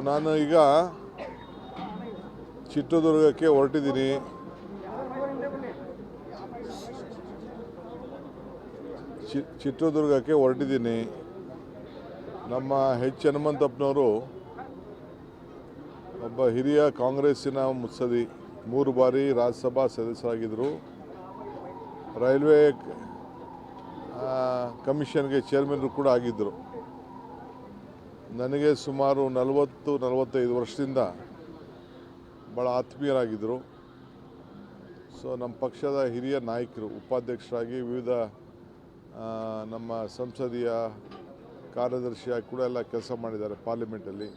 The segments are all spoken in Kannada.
ನಾನು ಈಗ ಚಿತ್ರದುರ್ಗಕ್ಕೆ ಹೊರಟಿದ್ದೀನಿ. ನಮ್ಮ ಎಚ್ ಹನುಮಂತಪ್ಪನವರು ಒಬ್ಬ ಹಿರಿಯ ಕಾಂಗ್ರೆಸ್ಸಿನ ಮುತ್ಸದಿ, 3 ಬಾರಿ ರಾಜ್ಯಸಭಾ ಸದಸ್ಯರಾಗಿದ್ದರು. ರೈಲ್ವೆ ಕಮಿಷನ್ಗೆ ಚೇರ್ಮನ್ ಕೂಡ ಆಗಿದ್ದರು. ನನಗೆ ಸುಮಾರು 40-45 ವರ್ಷದಿಂದ ಭಾಳ ಆತ್ಮೀಯರಾಗಿದ್ದರು. ನಮ್ಮ ಪಕ್ಷದ ಹಿರಿಯ ನಾಯಕರು, ಉಪಾಧ್ಯಕ್ಷರಾಗಿ ವಿವಿಧ ನಮ್ಮ ಸಂಸದೀಯ ಕಾರ್ಯದರ್ಶಿಯಾಗಿ ಕೂಡ ಎಲ್ಲ ಕೆಲಸ ಮಾಡಿದ್ದಾರೆ ಪಾರ್ಲಿಮೆಂಟಲ್ಲಿ.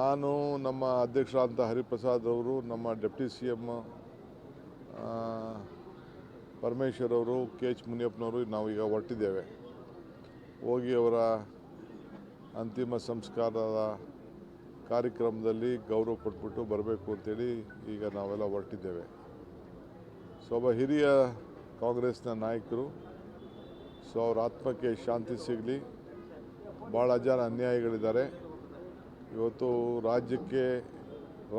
ನಾನು ನಮ್ಮ ಅಧ್ಯಕ್ಷರಾದಂಥ ಹರಿಪ್ರಸಾದ್ ಅವರು, ನಮ್ಮ ಡೆಪ್ಟಿ CM ಪರಮೇಶ್ವರ್ ಅವರು, KH ಮುನಿಯಪ್ಪನವರು ನಾವೀಗ ಹೊರಟಿದ್ದೇವೆ. ಹೋಗಿ ಅವರ ಅಂತಿಮ ಸಂಸ್ಕಾರದ ಕಾರ್ಯಕ್ರಮದಲ್ಲಿ ಗೌರವ ಕೊಟ್ಬಿಟ್ಟು ಬರಬೇಕು ಅಂತೇಳಿ ಈಗ ನಾವೆಲ್ಲ ಹೊರಟಿದ್ದೇವೆ. ಒಬ್ಬ ಹಿರಿಯ ಕಾಂಗ್ರೆಸ್ನ ನಾಯಕರು, ಅವ್ರ ಆತ್ಮಕ್ಕೆ ಶಾಂತಿ ಸಿಗಲಿ. ಭಾಳ ಜನ ಅನ್ಯಾಯಗಳಿದ್ದಾರೆ. ಇವತ್ತು ರಾಜ್ಯಕ್ಕೆ,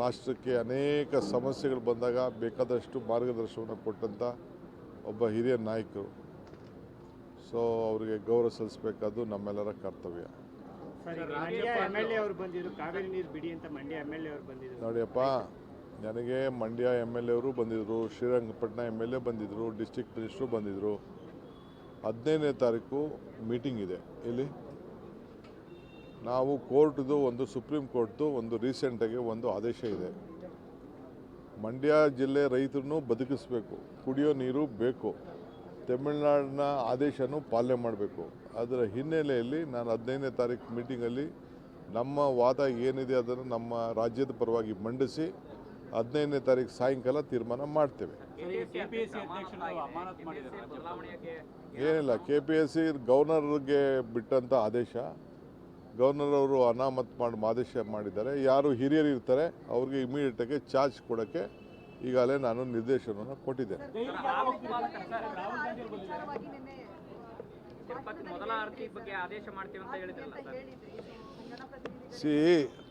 ರಾಷ್ಟ್ರಕ್ಕೆ ಅನೇಕ ಸಮಸ್ಯೆಗಳು ಬಂದಾಗ ಬೇಕಾದಷ್ಟು ಮಾರ್ಗದರ್ಶನವನ್ನು ಕೊಟ್ಟಂಥ ಒಬ್ಬ ಹಿರಿಯ ನಾಯಕರು. ಅವರಿಗೆ ಗೌರವ ಸಲ್ಲಿಸಬೇಕಾದ್ದು ನಮ್ಮೆಲ್ಲರ ಕರ್ತವ್ಯ. ನೋಡಿಯಪ್ಪ, ನನಗೆ ಮಂಡ್ಯ MLA ಅವರು ಬಂದಿದ್ದರು, ಶ್ರೀರಂಗಪಟ್ಟಣ MLA ಬಂದಿದ್ದರು, ಡಿಸ್ಟ್ರಿಕ್ಟ್ ಮಿನಿಸ್ಟ್ರು ಬಂದಿದ್ದರು. 15ನೇ ತಾರೀಕು ಮೀಟಿಂಗ್ ಇದೆ. ಇಲ್ಲಿ ನಾವು ಕೋರ್ಟ್ದು ಒಂದು, ಸುಪ್ರೀಂ ಕೋರ್ಟ್ದು ಒಂದು ರೀಸೆಂಟಾಗಿ ಒಂದು ಆದೇಶ ಇದೆ. ಮಂಡ್ಯ ಜಿಲ್ಲೆ ರೈತರನ್ನು ಬದುಕಿಸಬೇಕು, ಕುಡಿಯೋ ನೀರು ಬೇಕು, ತಮಿಳುನಾಡಿನ ಆದೇಶನೂ ಪಾಲನೆ ಮಾಡಬೇಕು. ಅದರ ಹಿನ್ನೆಲೆಯಲ್ಲಿ ನಾನು 15ನೇ ತಾರೀಕು ಮೀಟಿಂಗಲ್ಲಿ ನಮ್ಮ ವಾದ ಏನಿದೆ ಅದನ್ನು ನಮ್ಮ ರಾಜ್ಯದ ಪರವಾಗಿ ಮಂಡಿಸಿ 15ನೇ ತಾರೀಕು ಸಾಯಂಕಾಲ ತೀರ್ಮಾನ ಮಾಡ್ತೇವೆ. ಏನಿಲ್ಲ, KPSC ಗವರ್ನರ್ಗೆ ಬಿಟ್ಟಂಥ ಆದೇಶ. ಗವರ್ನರ್ ಅವರು ಅನಾಮತ್ ಮಾಡಿ ಆದೇಶ ಮಾಡಿದ್ದಾರೆ. ಯಾರು ಹಿರಿಯರು ಇರ್ತಾರೆ ಅವ್ರಿಗೆ ಇಮಿಡಿಯೇಟಾಗಿ ಚಾರ್ಜ್ ಕೊಡೋಕ್ಕೆ ಈಗಾಗಲೇ ನಾನು ನಿರ್ದೇಶನವನ್ನು ಕೊಟ್ಟಿದ್ದೇನೆ.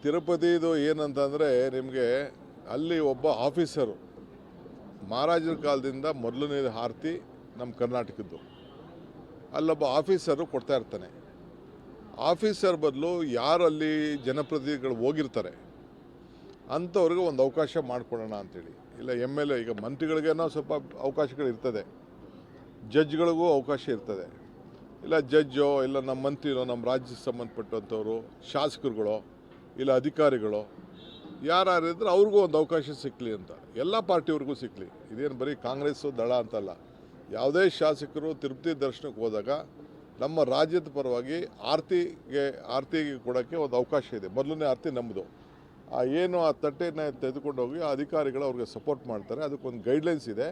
ತಿರುಪತಿದು ಏನಂತಂದರೆ, ನಿಮಗೆ ಅಲ್ಲಿ ಒಬ್ಬ ಆಫೀಸರು, ಮಹಾರಾಜರ ಕಾಲದಿಂದ ಮೊದಲನೇ ಆರತಿ ನಮ್ಮ ಕರ್ನಾಟಕದ್ದು, ಅಲ್ಲೊಬ್ಬ ಆಫೀಸರು ಕೊಡ್ತಾ ಇರ್ತಾನೆ. ಆಫೀಸರ್ ಬದಲು ಯಾರು ಅಲ್ಲಿ ಜನಪ್ರತಿನಿಧಿಗಳು ಹೋಗಿರ್ತಾರೆ ಅಂಥವ್ರಿಗೆ ಒಂದು ಅವಕಾಶ ಮಾಡಿಕೊಡೋಣ ಅಂಥೇಳಿ. ಇಲ್ಲ MLA, ಈಗ ಮಂತ್ರಿಗಳಿಗೇನೋ ಸ್ವಲ್ಪ ಅವಕಾಶಗಳಿರ್ತದೆ, ಜಡ್ಜ್ಗಳಿಗೂ ಅವಕಾಶ ಇರ್ತದೆ. ಇಲ್ಲ ಜಡ್ಜೋ, ಇಲ್ಲ ನಮ್ಮ ಮಂತ್ರಿನೋ, ನಮ್ಮ ರಾಜ್ಯಕ್ಕೆ ಸಂಬಂಧಪಟ್ಟಂಥವ್ರು, ಶಾಸಕರುಗಳೋ, ಇಲ್ಲ ಅಧಿಕಾರಿಗಳು ಯಾರಿದ್ರೆ ಅವ್ರಿಗೂ ಒಂದು ಅವಕಾಶ ಸಿಕ್ಕಲಿ ಅಂತ. ಎಲ್ಲ ಪಾರ್ಟಿಯವ್ರಿಗೂ ಸಿಕ್ಕಲಿ. ಇದೇನು ಬರೀ ಕಾಂಗ್ರೆಸ್ಸು ದಳ ಅಂತಲ್ಲ. ಯಾವುದೇ ಶಾಸಕರು ತಿರುಪತಿ ದರ್ಶನಕ್ಕೆ ಹೋದಾಗ ನಮ್ಮ ರಾಜ್ಯದ ಪರವಾಗಿ ಆರತಿಗೆ ಕೊಡೋಕ್ಕೆ ಒಂದು ಅವಕಾಶ ಇದೆ. ಮೊದಲನೇ ಆರತಿ ನಮ್ಮದು. ಆ ತಟ್ಟೆನ ತೆಗೆದುಕೊಂಡು ಹೋಗಿ ಆ ಅಧಿಕಾರಿಗಳು ಅವ್ರಿಗೆ ಸಪೋರ್ಟ್ ಮಾಡ್ತಾರೆ. ಅದಕ್ಕೊಂದು ಗೈಡ್ಲೈನ್ಸ್ ಇದೆ.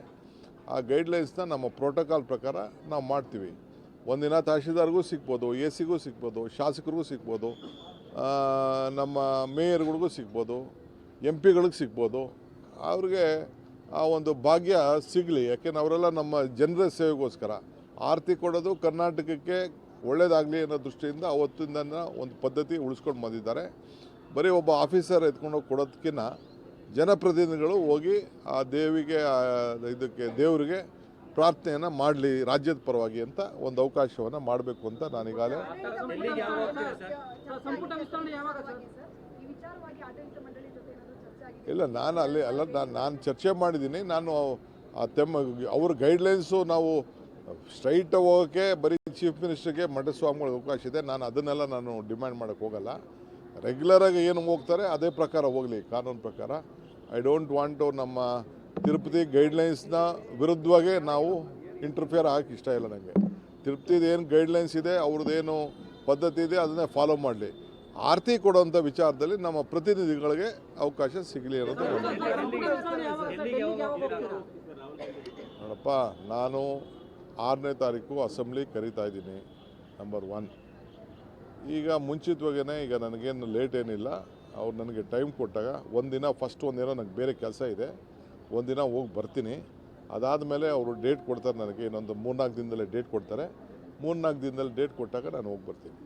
ಆ ಗೈಡ್ಲೈನ್ಸ್ನ ನಮ್ಮ ಪ್ರೋಟೋಕಾಲ್ ಪ್ರಕಾರ ನಾವು ಮಾಡ್ತೀವಿ. ಒಂದಿನ ತಹಶೀಲ್ದಾರ್ಗೂ ಸಿಗ್ಬೋದು, AC ಗೂ ಸಿಗ್ಬೋದು, ಶಾಸಕರಿಗೂ ಸಿಗ್ಬೋದು, ನಮ್ಮ ಮೇಯರ್ಗಳಿಗೂ ಸಿಗ್ಬೋದು, MP ಗಳಿಗೆ ಸಿಗ್ಬೋದು. ಅವ್ರಿಗೆ ಆ ಒಂದು ಭಾಗ್ಯ ಸಿಗಲಿ. ಯಾಕೆಂದ್ರೆ ಅವರೆಲ್ಲ ನಮ್ಮ ಜನರ ಸೇವೆಗೋಸ್ಕರ ಆರತಿ ಕೊಡೋದು ಕರ್ನಾಟಕಕ್ಕೆ ಒಳ್ಳೆಯದಾಗಲಿ ಅನ್ನೋ ದೃಷ್ಟಿಯಿಂದ ಅವತ್ತಿಂದ ಒಂದು ಪದ್ಧತಿ ಉಳಿಸ್ಕೊಂಡು ಬಂದಿದ್ದಾರೆ. ಬರೀ ಒಬ್ಬ ಆಫೀಸರ್ ಎತ್ಕೊಂಡು ಹೋಗಿ ಕೊಡೋದಕ್ಕಿಂತ ಜನಪ್ರತಿನಿಧಿಗಳು ಹೋಗಿ ಆ ದೇವರಿಗೆ ಪ್ರಾರ್ಥನೆಯನ್ನು ಮಾಡಲಿ ರಾಜ್ಯದ ಪರವಾಗಿ ಅಂತ ಒಂದು ಅವಕಾಶವನ್ನು ಮಾಡಬೇಕು ಅಂತ ನಾನೀಗಾಗಲೇ ಇಲ್ಲ, ನಾನು ಚರ್ಚೆ ಮಾಡಿದ್ದೀನಿ. ನಾನು ಅವ್ರ ಗೈಡ್ಲೈನ್ಸು ನಾವು ಸ್ಟ್ರೈಟ್ ಹೋಗೋಕ್ಕೆ ಬರೀ ಚೀಫ್ ಮಿನಿಸ್ಟರ್ಗೆ ಮಠಸ್ವಾಮಿಗಳಿಗೆ ಅವಕಾಶ ಇದೆ. ನಾನು ಡಿಮ್ಯಾಂಡ್ ಮಾಡೋಕ್ಕೆ ಹೋಗಲ್ಲ. ರೆಗ್ಯುಲರಾಗಿ ಏನು ಹೋಗ್ತಾರೆ ಅದೇ ಪ್ರಕಾರ ಹೋಗಲಿ, ಕಾನೂನು ಪ್ರಕಾರ. ಐ ಡೋಂಟ್ ವಾಂಟ್ ಟು ನಮ್ಮ ತಿರುಪತಿ ಗೈಡ್ಲೈನ್ಸ್ನ ವಿರುದ್ಧವಾಗೇ ನಾವು ಇಂಟರ್ಫಿಯರ್ ಆಗಕ್ಕೆ ಇಷ್ಟ ಇಲ್ಲ ನನಗೆ. ತಿರುಪತಿದು ಏನು ಗೈಡ್ಲೈನ್ಸ್ ಇದೆ, ಅವ್ರದ್ದೇನು ಪದ್ಧತಿ ಇದೆ ಅದನ್ನೇ ಫಾಲೋ ಮಾಡಲಿ. ಆರತಿ ಕೊಡುವಂಥ ವಿಚಾರದಲ್ಲಿ ನಮ್ಮ ಪ್ರತಿನಿಧಿಗಳಿಗೆ ಅವಕಾಶ ಸಿಗಲಿ ಅನ್ನೋದು ನೋಡಪ್ಪ. ನಾನು 6ನೇ ತಾರೀಕು ಅಸೆಂಬ್ಲಿ ಕರೀತಾ ಇದ್ದೀನಿ, ನಂಬರ್ 1. ಈಗ ಮುಂಚಿತವಾಗೇ, ಈಗ ನನಗೇನು ಲೇಟ್ ಏನಿಲ್ಲ. ಅವ್ರು ನನಗೆ ಟೈಮ್ ಕೊಟ್ಟಾಗ ಒಂದಿನ ನನಗೆ ಬೇರೆ ಕೆಲಸ ಇದೆ, ಒಂದಿನ ಹೋಗಿ ಬರ್ತೀನಿ. ಅದಾದಮೇಲೆ ಅವರು ಡೇಟ್ ಕೊಡ್ತಾರೆ ನನಗೆ. ಇನ್ನೊಂದು 3-4 ದಿನದಲ್ಲೇ ಡೇಟ್ ಕೊಡ್ತಾರೆ. 3-4 ದಿನದಲ್ಲಿ ಡೇಟ್ ಕೊಟ್ಟಾಗ ನಾನು ಹೋಗಿ ಬರ್ತೀನಿ.